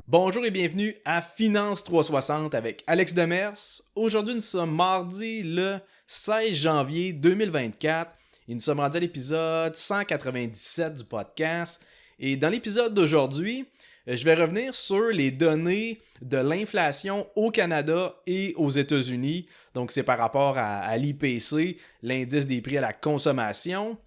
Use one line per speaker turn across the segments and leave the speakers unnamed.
Bonjour et bienvenue à Finance 360 avec Alex Demers. Aujourd'hui, nous sommes mardi le 16 janvier 2024 et nous sommes rendus à l'épisode 197 du podcast. Et dans l'épisode d'aujourd'hui, je vais revenir sur les données de l'inflation au Canada et aux États-Unis. Donc, c'est par rapport à l'IPC, l'indice des prix à la consommation.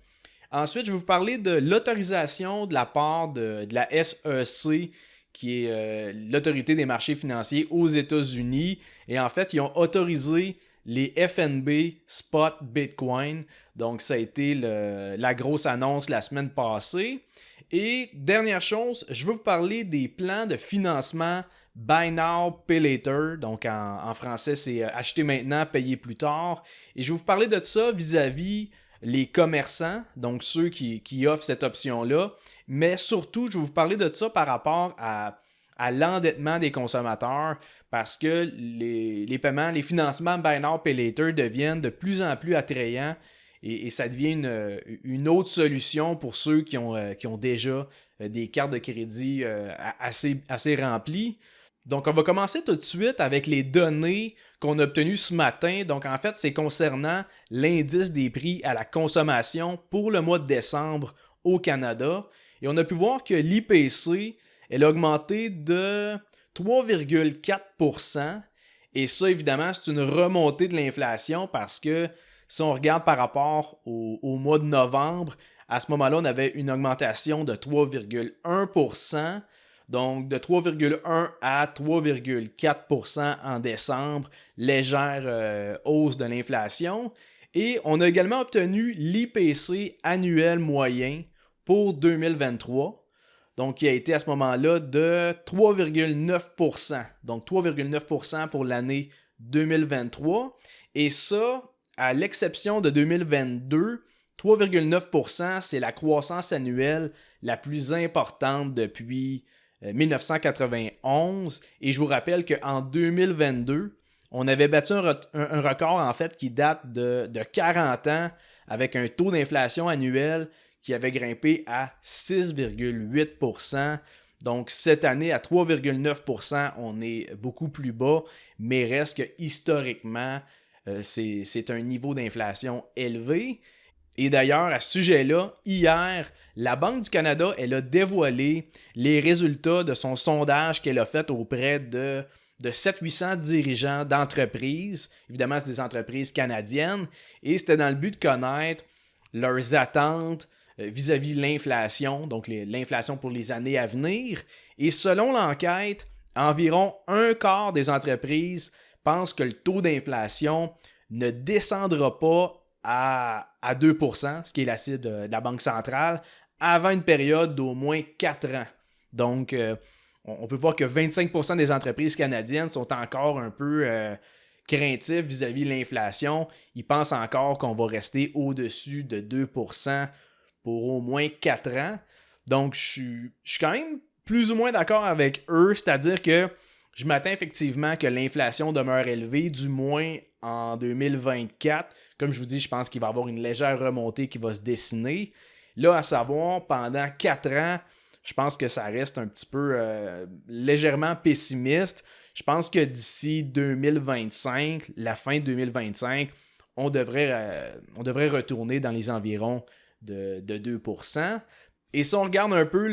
Ensuite, je vais vous parler de l'autorisation de la part de la SEC, qui est l'autorité des marchés financiers aux États-Unis. Et en fait, ils ont autorisé les FNB Spot Bitcoin. Donc, ça a été la grosse annonce la semaine passée. Et dernière chose, je veux vous parler des plans de financement Buy Now, Pay Later. Donc, en français, c'est acheter maintenant, payer plus tard. Et je vais vous parler de ça vis-à-vis les commerçants, donc ceux qui offrent cette option-là, mais surtout, je vais vous parler de ça par rapport à l'endettement des consommateurs parce que les paiements, les financements Buy Now, Pay Later deviennent de plus en plus attrayants et ça devient une autre solution pour ceux qui ont déjà des cartes de crédit assez remplies. Donc, on va commencer tout de suite avec les données qu'on a obtenues ce matin. Donc, en fait, c'est concernant l'indice des prix à la consommation pour le mois de décembre au Canada. Et on a pu voir que l'IPC, elle a augmenté de 3,4%. Et ça, évidemment, c'est une remontée de l'inflation parce que si on regarde par rapport au mois de novembre, à ce moment-là, on avait une augmentation de 3,1%. Donc, de 3,1 à 3,4% en décembre, légère hausse de l'inflation. Et on a également obtenu l'IPC annuel moyen pour 2023, donc qui a été à ce moment-là de 3,9%. Donc, 3,9% pour l'année 2023. Et ça, à l'exception de 2022, 3,9%, c'est la croissance annuelle la plus importante depuis 1991. Et je vous rappelle qu'en 2022, on avait battu un record en fait qui date de 40 ans avec un taux d'inflation annuel qui avait grimpé à 6,8%. Donc cette année à 3,9%, on est beaucoup plus bas, mais reste que historiquement, c'est un niveau d'inflation élevé. Et d'ailleurs, à ce sujet-là, hier, la Banque du Canada, elle a dévoilé les résultats de son sondage qu'elle a fait auprès de 700-800 dirigeants d'entreprises. Évidemment, c'est des entreprises canadiennes. Et c'était dans le but de connaître leurs attentes vis-à-vis de l'inflation, donc l'inflation pour les années à venir. Et selon l'enquête, environ un quart des entreprises pensent que le taux d'inflation ne descendra pas à 2%, ce qui est la cible de la Banque centrale, avant une période d'au moins 4 ans. Donc, on peut voir que 25% des entreprises canadiennes sont encore un peu craintifs vis-à-vis de l'inflation. Ils pensent encore qu'on va rester au-dessus de 2% pour au moins 4 ans. Donc, je suis quand même plus ou moins d'accord avec eux, c'est-à-dire que je m'attends effectivement que l'inflation demeure élevée, du moins en 2024. Comme je vous dis, je pense qu'il va y avoir une légère remontée qui va se dessiner. Là, à savoir, pendant 4 ans, je pense que ça reste un petit peu légèrement pessimiste. Je pense que d'ici 2025, la fin de 2025, on devrait retourner dans les environs de 2%. Et si on regarde un peu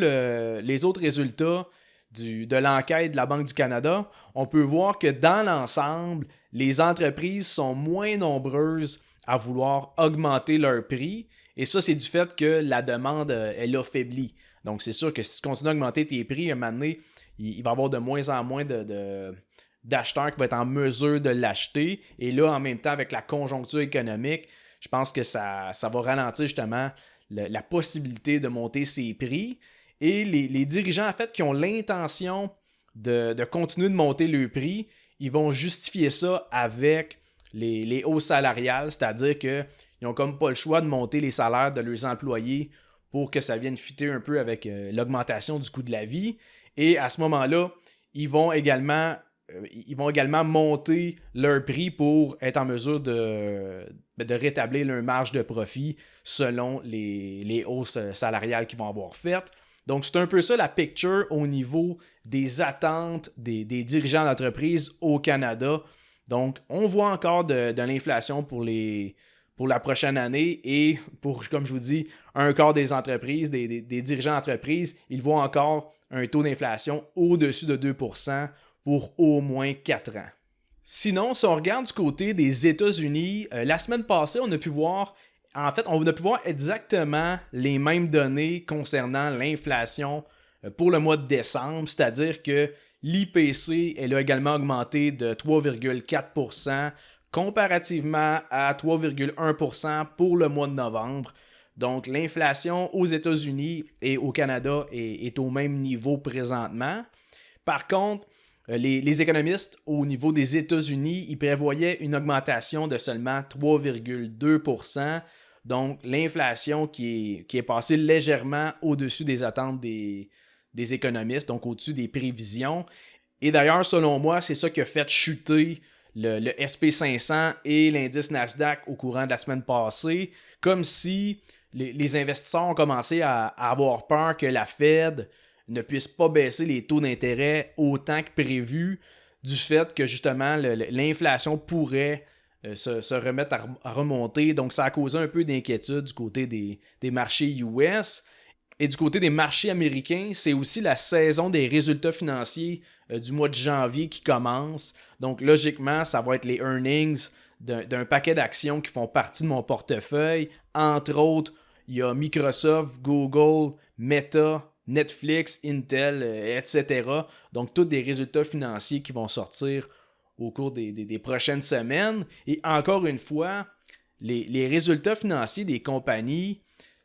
les autres résultats de l'enquête de la Banque du Canada, on peut voir que dans l'ensemble, les entreprises sont moins nombreuses à vouloir augmenter leur prix. Et ça, c'est du fait que la demande, elle affaiblit. Donc, c'est sûr que si tu continues à augmenter tes prix, à un moment donné, il va y avoir de moins en moins d'acheteurs qui vont être en mesure de l'acheter. Et là, en même temps, avec la conjoncture économique, je pense que ça va ralentir justement la possibilité de monter ses prix. Et les dirigeants, en fait, qui ont l'intention de continuer de monter le prix, ils vont justifier ça avec les hausses salariales, c'est-à-dire qu'ils n'ont comme pas le choix de monter les salaires de leurs employés pour que ça vienne fitter un peu avec l'augmentation du coût de la vie. Et à ce moment-là, ils vont également monter leur prix pour être en mesure de rétablir leur marge de profit selon les hausses salariales qu'ils vont avoir faites. Donc, c'est un peu ça la picture au niveau des attentes des dirigeants d'entreprise au Canada. Donc, on voit encore de l'inflation pour la prochaine année et pour, comme je vous dis, un quart des entreprises, des dirigeants d'entreprise, ils voient encore un taux d'inflation au-dessus de 2% pour au moins 4 ans. Sinon, si on regarde du côté des États-Unis, la semaine passée, on a pu voir exactement les mêmes données concernant l'inflation pour le mois de décembre, c'est-à-dire que l'IPC, elle a également augmenté de 3,4% comparativement à 3,1% pour le mois de novembre. Donc, l'inflation aux États-Unis et au Canada est au même niveau présentement. Par contre, les économistes au niveau des États-Unis, ils prévoyaient une augmentation de seulement 3,2%. Donc, l'inflation qui est passée légèrement au-dessus des attentes des économistes, donc au-dessus des prévisions. Et d'ailleurs, selon moi, c'est ça qui a fait chuter le SP500 et l'indice Nasdaq au courant de la semaine passée, comme si les investisseurs ont commencé à avoir peur que la Fed ne puisse pas baisser les taux d'intérêt autant que prévu, du fait que justement l'inflation pourrait se remettre à remonter. Donc ça a causé un peu d'inquiétude du côté des marchés US. Et du côté des marchés américains, c'est aussi la saison des résultats financiers du mois de janvier qui commence. Donc logiquement, ça va être les earnings d'un paquet d'actions qui font partie de mon portefeuille. Entre autres, il y a Microsoft, Google, Meta, Netflix, Intel, etc. Donc, tous des résultats financiers qui vont sortir au cours des prochaines semaines. Et encore une fois, les résultats financiers des compagnies,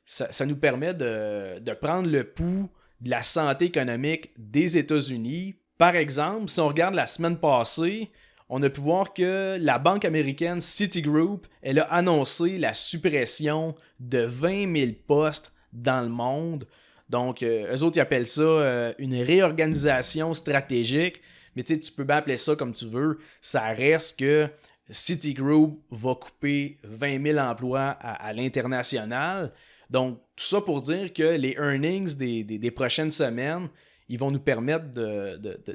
ça nous permet de prendre le pouls de la santé économique des États-Unis. Par exemple, si on regarde la semaine passée, on a pu voir que la banque américaine Citigroup, elle a annoncé la suppression de 20 000 postes dans le monde. Donc, eux autres, ils appellent ça une réorganisation stratégique. Mais tu sais, tu peux bien appeler ça comme tu veux. Ça reste que Citigroup va couper 20 000 emplois à l'international. Donc, tout ça pour dire que les earnings des prochaines semaines, ils vont nous permettre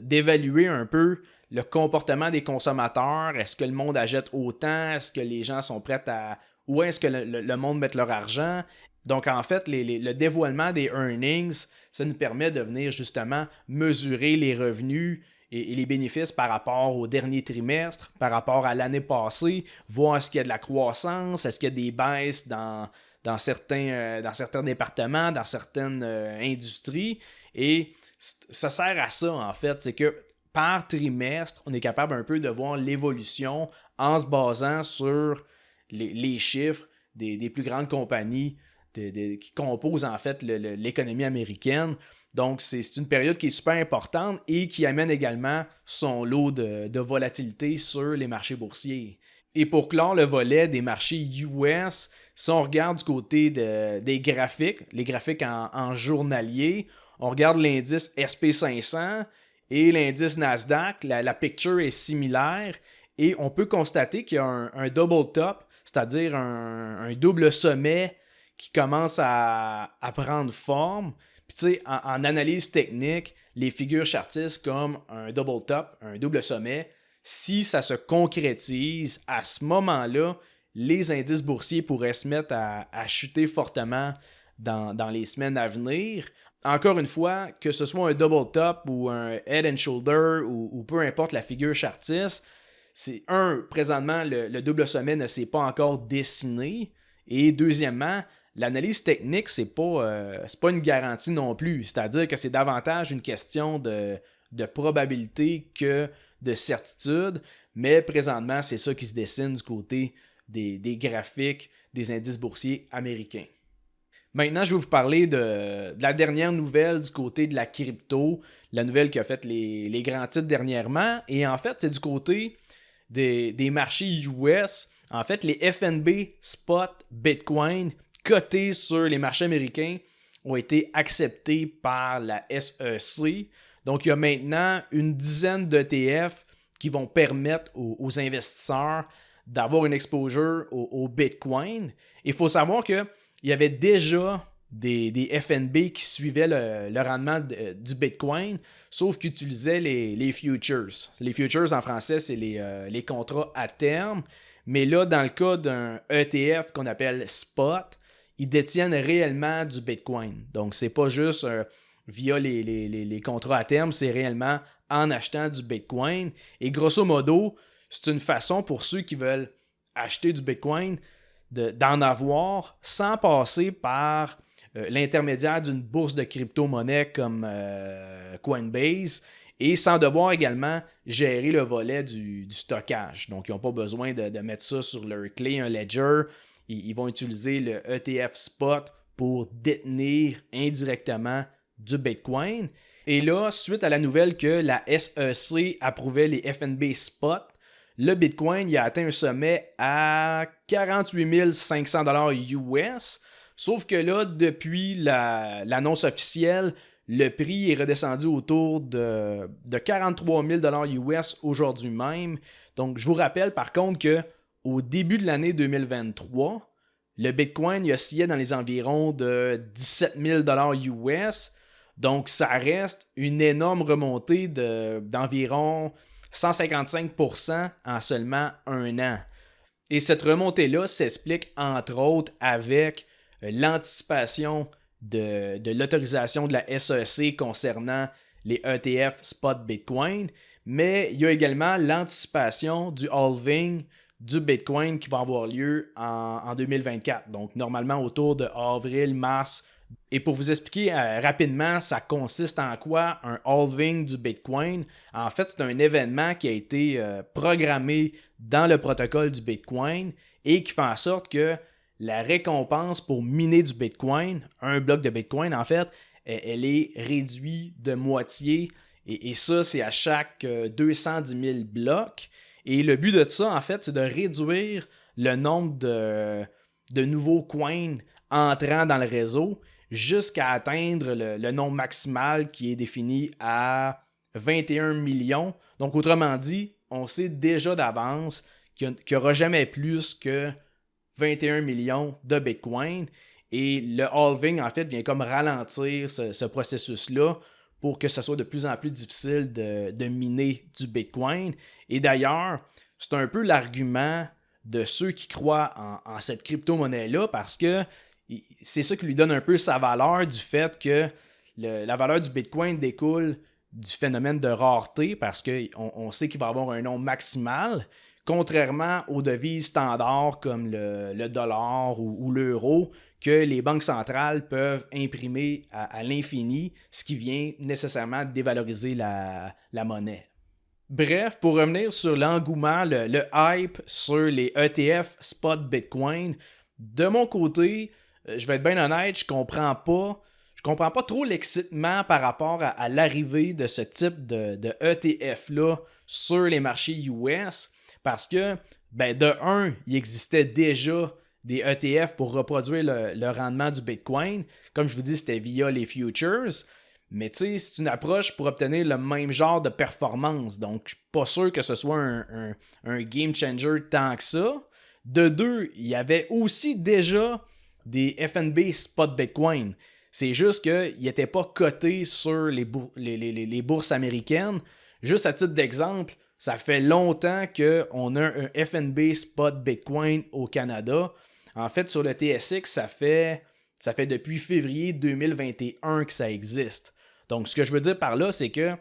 d'évaluer un peu le comportement des consommateurs. Est-ce que le monde achète autant? Est-ce que les gens sont prêts à... Où est-ce que le monde met leur argent? Donc, en fait, le dévoilement des earnings, ça nous permet de venir justement mesurer les revenus et les bénéfices par rapport au dernier trimestre, par rapport à l'année passée, voir est-ce qu'il y a de la croissance, est-ce qu'il y a des baisses dans certains départements, dans certaines industries. Et ça sert à ça, en fait. C'est que par trimestre, on est capable un peu de voir l'évolution en se basant sur les chiffres des plus grandes compagnies qui composent en fait l'économie américaine. Donc, c'est une période qui est super importante et qui amène également son lot de volatilité sur les marchés boursiers. Et pour clore le volet des marchés US, si on regarde du côté des graphiques, les graphiques en journalier, on regarde l'indice SP500 et l'indice Nasdaq, la picture est similaire et on peut constater qu'il y a un double top, c'est-à-dire un double sommet qui commence à prendre forme. Puis tu sais, en analyse technique, les figures chartistes comme un double top, un double sommet, si ça se concrétise, à ce moment-là, les indices boursiers pourraient se mettre à chuter fortement dans les semaines à venir. Encore une fois, que ce soit un double top ou un head and shoulder ou peu importe la figure chartiste, présentement, le double sommet ne s'est pas encore dessiné. Et deuxièmement, l'analyse technique, c'est pas une garantie non plus. C'est-à-dire que c'est davantage une question de probabilité que de certitude. Mais présentement, c'est ça qui se dessine du côté des graphiques des indices boursiers américains. Maintenant, je vais vous parler de la dernière nouvelle du côté de la crypto, la nouvelle qui a fait les grands titres dernièrement. Et en fait, c'est du côté des marchés US. En fait, les FNB Spot Bitcoin cotés sur les marchés américains ont été acceptés par la SEC. Donc, il y a maintenant une dizaine d'ETF qui vont permettre aux investisseurs d'avoir une exposure au Bitcoin. Il faut savoir qu'il y avait déjà des FNB qui suivaient le rendement du Bitcoin, sauf qu'ils utilisaient les futures. Les futures, en français, c'est les contrats à terme. Mais là, dans le cas d'un ETF qu'on appelle spot, ils détiennent réellement du Bitcoin. Donc, c'est pas juste via les contrats à terme, c'est réellement en achetant du Bitcoin. Et grosso modo, c'est une façon pour ceux qui veulent acheter du Bitcoin d'en avoir sans passer par l'intermédiaire d'une bourse de crypto-monnaie comme Coinbase et sans devoir également gérer le volet du stockage. Donc, ils n'ont pas besoin de mettre ça sur leur clé, un ledger. Ils vont utiliser le ETF Spot pour détenir indirectement du Bitcoin. Et là, suite à la nouvelle que la SEC approuvait les FNB Spot, le Bitcoin il a atteint un sommet à 48 500 $ US. Sauf que là, depuis l'annonce officielle, le prix est redescendu autour de 43 000 $ US aujourd'hui même. Donc, je vous rappelle par contre qu'au début de l'année 2023, le Bitcoin il oscillait dans les environs de 17 000 $ US. Donc, ça reste une énorme remontée d'environ 155% en seulement un an. Et cette remontée-là s'explique entre autres avec l'anticipation de l'autorisation de la SEC concernant les ETF Spot Bitcoin, mais il y a également l'anticipation du halving du Bitcoin qui va avoir lieu en 2024. Donc, normalement autour de avril, mars. Et pour vous expliquer rapidement, ça consiste en quoi un halving du Bitcoin? En fait, c'est un événement qui a été programmé dans le protocole du Bitcoin et qui fait en sorte que la récompense pour miner du Bitcoin, un bloc de Bitcoin en fait, elle est réduite de moitié. Et ça, c'est à chaque 210 000 blocs. Et le but de ça, en fait, c'est de réduire le nombre de nouveaux coins entrant dans le réseau jusqu'à atteindre le nombre maximal qui est défini à 21 millions. Donc, autrement dit, on sait déjà d'avance qu'il n'y aura jamais plus que 21 millions de Bitcoin. Et le halving, en fait, vient comme ralentir ce processus-là pour que ce soit de plus en plus difficile de miner du Bitcoin. Et d'ailleurs, c'est un peu l'argument de ceux qui croient en cette crypto-monnaie-là parce que c'est ça qui lui donne un peu sa valeur du fait que la valeur du Bitcoin découle du phénomène de rareté parce qu'on sait qu'il va y avoir un nombre maximal, contrairement aux devises standards comme le dollar ou l'euro que les banques centrales peuvent imprimer à l'infini, ce qui vient nécessairement dévaloriser la monnaie. Bref, pour revenir sur l'engouement, le hype sur les ETF Spot Bitcoin, de mon côté, je vais être bien honnête, je comprends pas trop l'excitement par rapport à l'arrivée de ce type de ETF-là sur les marchés US parce que, de un, il existait déjà des ETF pour reproduire le rendement du Bitcoin. Comme je vous dis, c'était via les futures. Mais tu sais, c'est une approche pour obtenir le même genre de performance. Donc, je suis pas sûr que ce soit un game changer tant que ça. De deux, il y avait aussi déjà des FNB Spot Bitcoin. C'est juste qu'ils n'étaient pas cotés sur les bourses américaines. Juste à titre d'exemple, ça fait longtemps qu'on a un FNB Spot Bitcoin au Canada. En fait, sur le TSX, ça fait depuis février 2021 que ça existe. Donc, ce que je veux dire par là, c'est que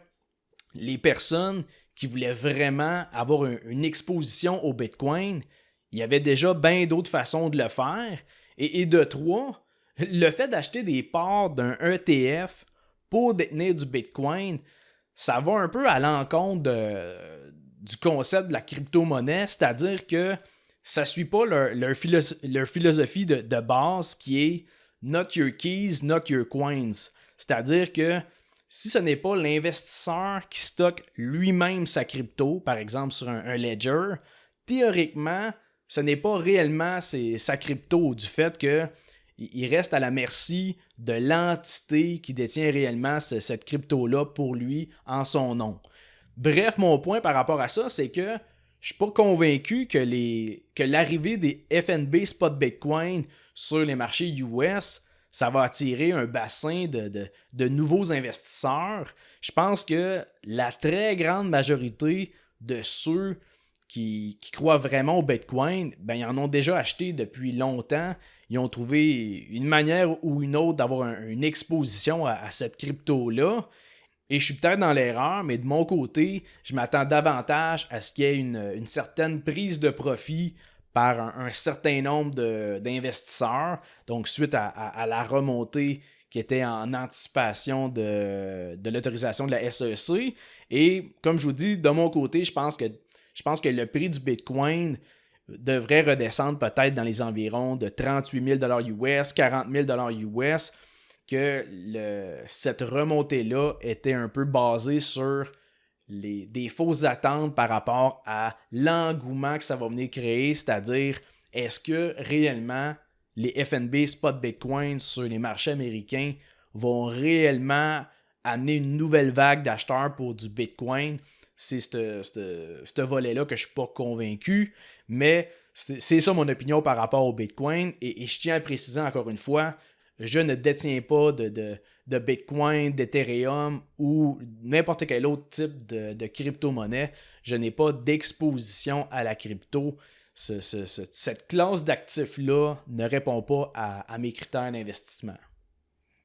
les personnes qui voulaient vraiment avoir une exposition au Bitcoin, il y avait déjà bien d'autres façons de le faire. Et de trois, le fait d'acheter des parts d'un ETF pour détenir du Bitcoin, ça va un peu à l'encontre du concept de la crypto-monnaie, c'est-à-dire que ça ne suit pas leur philosophie de base qui est « not your keys, not your coins ». C'est-à-dire que si ce n'est pas l'investisseur qui stocke lui-même sa crypto, par exemple sur un ledger, théoriquement, ce n'est pas réellement sa crypto du fait qu'il reste à la merci de l'entité qui détient réellement cette crypto-là pour lui en son nom. Bref, mon point par rapport à ça, c'est que je ne suis pas convaincu que l'arrivée des FNB Spot Bitcoin sur les marchés US, ça va attirer un bassin de nouveaux investisseurs. Je pense que la très grande majorité de ceux qui croient vraiment au Bitcoin, ben, ils en ont déjà acheté depuis longtemps. Ils ont trouvé une manière ou une autre d'avoir une exposition à cette crypto-là. Et je suis peut-être dans l'erreur, mais de mon côté, je m'attends davantage à ce qu'il y ait une certaine prise de profit par un certain nombre d'investisseurs. Donc, suite à la remontée qui était en anticipation de l'autorisation de la SEC. Et comme je vous dis, de mon côté, je pense que le prix du Bitcoin devrait redescendre peut-être dans les environs de 38 000 US, 40 000 US, que cette remontée-là était un peu basée sur des fausses attentes par rapport à l'engouement que ça va venir créer, c'est-à-dire est-ce que réellement les FNB Spot Bitcoin sur les marchés américains vont réellement amener une nouvelle vague d'acheteurs pour du Bitcoin? C'est ce volet-là que je ne suis pas convaincu, mais c'est ça mon opinion par rapport au Bitcoin, et je tiens à préciser encore une fois, je ne détiens pas de Bitcoin, d'Ethereum ou n'importe quel autre type de crypto-monnaie. Je n'ai pas d'exposition à la crypto. Cette classe d'actifs-là ne répond pas à mes critères d'investissement.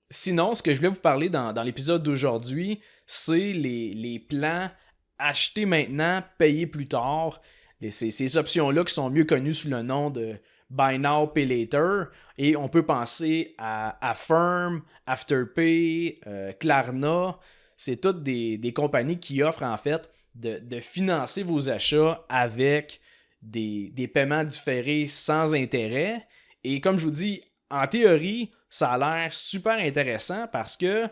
Sinon, ce que je voulais vous parler dans l'épisode d'aujourd'hui, c'est les plans acheter maintenant, payer plus tard. Ces options-là qui sont mieux connues sous le nom de Buy Now, Pay Later. Et on peut penser à Affirm, Afterpay, Klarna. C'est toutes des compagnies qui offrent en fait de financer vos achats avec des paiements différés sans intérêt. Et comme je vous dis, en théorie, ça a l'air super intéressant parce que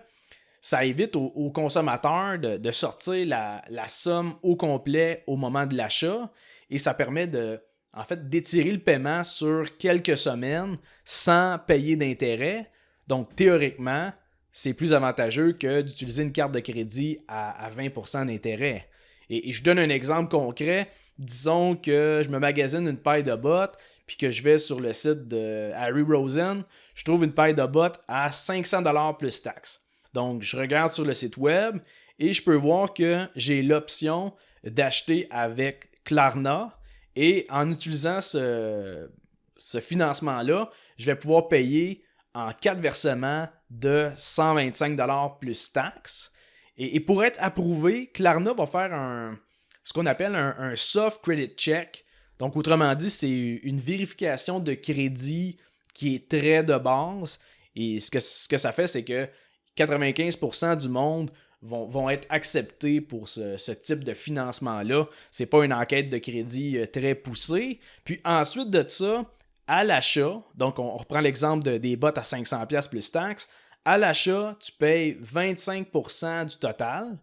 ça évite aux consommateurs de sortir la somme au complet au moment de l'achat, et ça permet d'étirer le paiement sur quelques semaines sans payer d'intérêt. Donc, théoriquement, c'est plus avantageux que d'utiliser une carte de crédit à 20% d'intérêt. Et je donne un exemple concret. Disons que je me magasine une paire de bottes, puis que je vais sur le site de Harry Rosen, je trouve une paire de bottes à 500$ plus taxes. Donc, je regarde sur le site web et je peux voir que j'ai l'option d'acheter avec Klarna, et en utilisant ce financement-là, je vais pouvoir payer en 4 versements de 125$ plus taxes. Et pour être approuvé, Klarna va faire ce qu'on appelle un soft credit check. Donc, autrement dit, c'est une vérification de crédit qui est très de base. Et ce que ça fait, c'est que 95% du monde vont être acceptés pour ce type de financement-là. C'est pas une enquête de crédit très poussée. Puis ensuite de ça, à l'achat, donc on reprend l'exemple des bottes à 500$ plus taxes, à l'achat, tu payes 25% du total.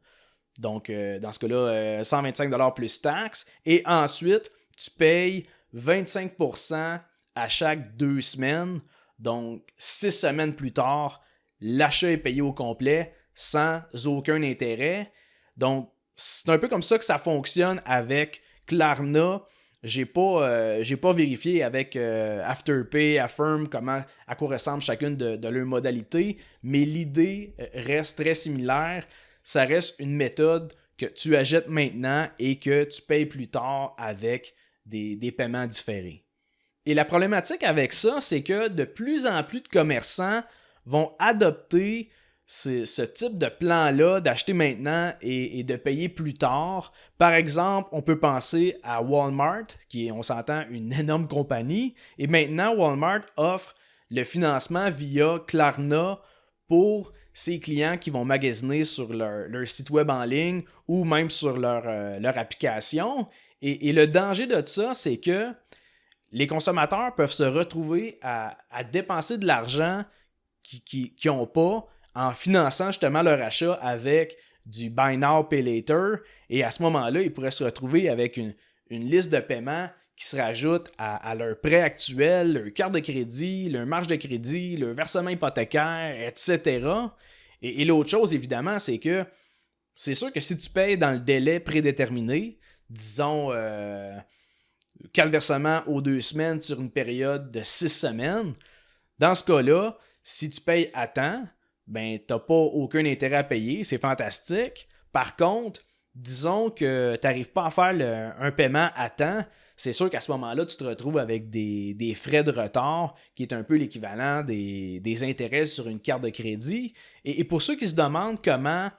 Donc, dans ce cas-là, 125$ plus taxes. Et ensuite, tu payes 25% à chaque 2 semaines. Donc, 6 semaines plus tard, l'achat est payé au complet sans aucun intérêt. Donc, c'est un peu comme ça que ça fonctionne avec Klarna. J'ai pas vérifié avec Afterpay, Affirm, à quoi ressemble chacune de leurs modalités, mais l'idée reste très similaire. Ça reste une méthode que tu achètes maintenant et que tu payes plus tard avec des paiements différés. Et la problématique avec ça, c'est que de plus en plus de commerçants vont adopter ce type de plan-là d'acheter maintenant et de payer plus tard. Par exemple, on peut penser à Walmart, qui est, on s'entend, une énorme compagnie. Et maintenant, Walmart offre le financement via Klarna pour ses clients qui vont magasiner sur leur site web en ligne ou même sur leur application. Et le danger de ça, c'est que les consommateurs peuvent se retrouver à dépenser de l'argent qu'ils n'ont pas en finançant justement leur achat avec du Buy Now, Pay Later. Et à ce moment-là, ils pourraient se retrouver avec une liste de paiements qui se rajoute à leur prêt actuel, leur carte de crédit, leur marge de crédit, leur versement hypothécaire, etc. Et l'autre chose, évidemment, c'est que c'est sûr que si tu payes dans le délai prédéterminé, disons 4 versements aux 2 semaines sur une période de 6 semaines, dans ce cas-là, Si tu payes à temps, ben t'as pas aucun intérêt à payer, c'est fantastique. Par contre, disons que tu n'arrives pas à faire un paiement à temps, c'est sûr qu'à ce moment-là, tu te retrouves avec des frais de retard, qui est un peu l'équivalent des intérêts sur une carte de crédit. Et pour ceux qui se demandent comment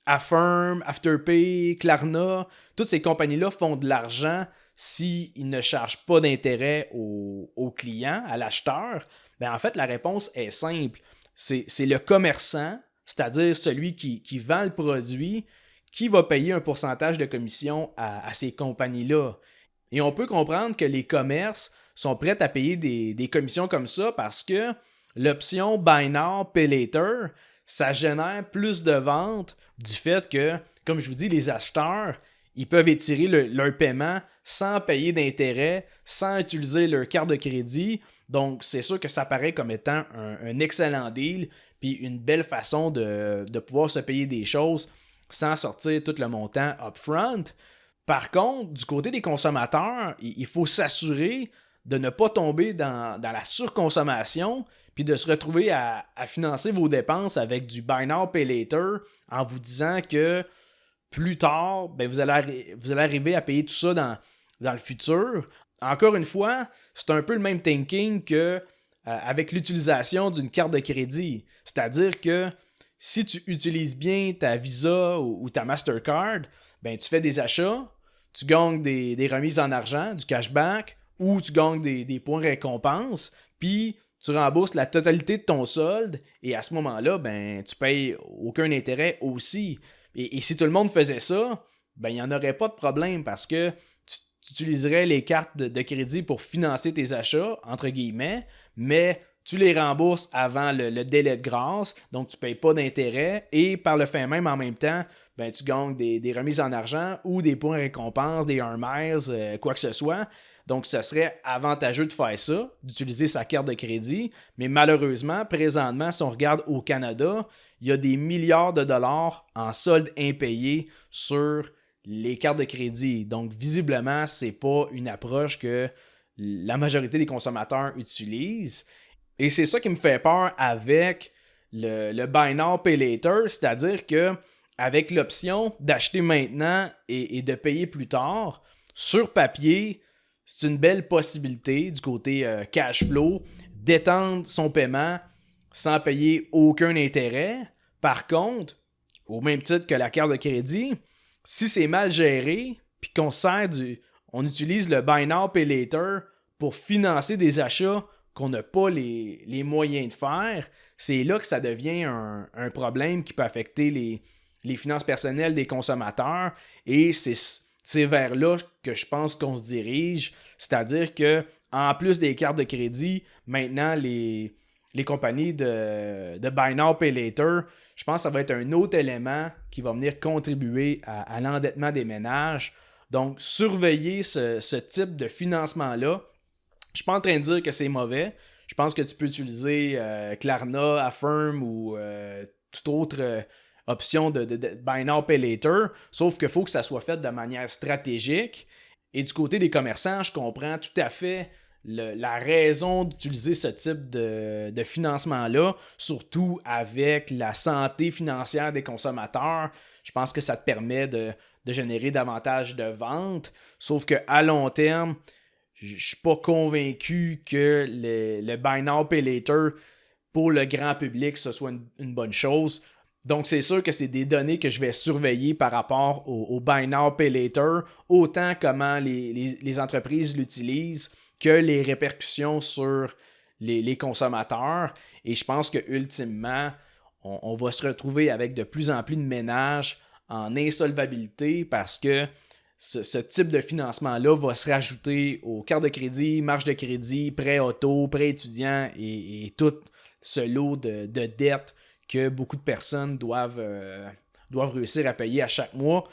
Affirm, Afterpay, Klarna, toutes ces compagnies-là font de l'argent s'ils ne chargent pas d'intérêt au client, à l'acheteur, ben en fait, la réponse est simple. C'est le commerçant, c'est-à-dire celui qui vend le produit, qui va payer un pourcentage de commission à ces compagnies-là. Et on peut comprendre que les commerces sont prêts à payer des commissions comme ça parce que l'option Buy Now, Pay Later, ça génère plus de ventes du fait que, comme je vous dis, les acheteurs, ils peuvent étirer leur paiement sans payer d'intérêt, sans utiliser leur carte de crédit. Donc, c'est sûr que ça paraît comme étant un excellent deal, puis une belle façon de pouvoir se payer des choses sans sortir tout le montant upfront. Par contre, du côté des consommateurs, il faut s'assurer de ne pas tomber dans la surconsommation puis de se retrouver à financer vos dépenses avec du Buy Now, Pay Later en vous disant que plus tard, ben vous allez arriver à payer tout ça dans le futur. Encore une fois, c'est un peu le même thinking que avec l'utilisation d'une carte de crédit. C'est-à-dire que si tu utilises bien ta Visa ou ta Mastercard, ben tu fais des achats, tu gagnes des remises en argent, du cashback, ou tu gagnes des points récompenses, puis tu rembourses la totalité de ton solde, et à ce moment-là, ben tu payes aucun intérêt aussi. Et si tout le monde faisait ça, ben il n'y en aurait pas de problème parce que tu utiliserais les cartes de crédit pour financer tes achats, entre guillemets, mais tu les rembourses avant le délai de grâce, donc tu ne payes pas d'intérêt, et par le fait même, en même temps, ben, tu gagnes des remises en argent ou des points récompenses, des Earn Miles, quoi que ce soit. Donc, ce serait avantageux de faire ça, d'utiliser sa carte de crédit. Mais malheureusement, présentement, si on regarde au Canada, il y a des milliards de dollars en soldes impayés sur les cartes de crédit. Donc, visiblement, ce n'est pas une approche que la majorité des consommateurs utilisent. Et c'est ça qui me fait peur avec le Buy Now, Pay Later, c'est-à-dire que avec l'option d'acheter maintenant et de payer plus tard, sur papier, c'est une belle possibilité du côté cash flow d'étendre son paiement sans payer aucun intérêt. Par contre, au même titre que la carte de crédit, si c'est mal géré puis on utilise le Buy Now, Pay Later pour financer des achats qu'on n'a pas les moyens de faire, c'est là que ça devient un problème qui peut affecter les finances personnelles des consommateurs, et c'est vers là que je pense qu'on se dirige, c'est-à-dire que en plus des cartes de crédit, maintenant les compagnies de Buy Now, Pay Later, je pense que ça va être un autre élément qui va venir contribuer à l'endettement des ménages. Donc, surveiller ce type de financement-là. Je suis pas en train de dire que c'est mauvais. Je pense que tu peux utiliser Klarna, Affirm ou toute autre option de Buy Now, Pay Later, sauf qu'il faut que ça soit fait de manière stratégique. Et du côté des commerçants, je comprends tout à fait la raison d'utiliser ce type de financement-là, surtout avec la santé financière des consommateurs. Je pense que ça te permet de générer davantage de ventes, sauf qu'à long terme, je ne suis pas convaincu que le Buy Now, Pay Later pour le grand public, ce soit une bonne chose. Donc, c'est sûr que c'est des données que je vais surveiller par rapport au Buy Now, Pay Later, autant comment les entreprises l'utilisent que les répercussions sur les consommateurs. Et je pense que ultimement, on va se retrouver avec de plus en plus de ménages en insolvabilité parce que ce type de financement-là va se rajouter aux cartes de crédit, marge de crédit, prêt auto, prêt étudiant et tout ce lot de dettes que beaucoup de personnes doivent réussir à payer à chaque mois.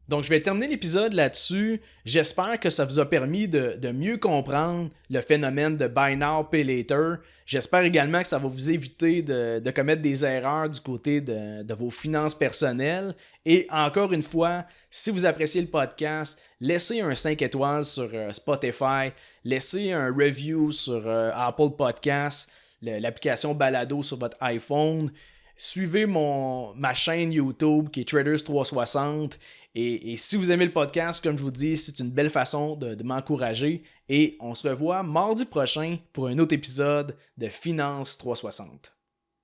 Donc, je vais terminer l'épisode là-dessus. J'espère que ça vous a permis de mieux comprendre le phénomène de Buy Now, Pay Later. J'espère également que ça va vous éviter de commettre des erreurs du côté de vos finances personnelles. Et encore une fois, si vous appréciez le podcast, laissez un 5 étoiles sur Spotify, laissez un review sur Apple Podcasts, l'application Balado sur votre iPhone. Suivez ma chaîne YouTube qui est Traders360. Et si vous aimez le podcast, comme je vous dis, c'est une belle façon de m'encourager. Et on se revoit mardi prochain pour un autre épisode de Finance 360.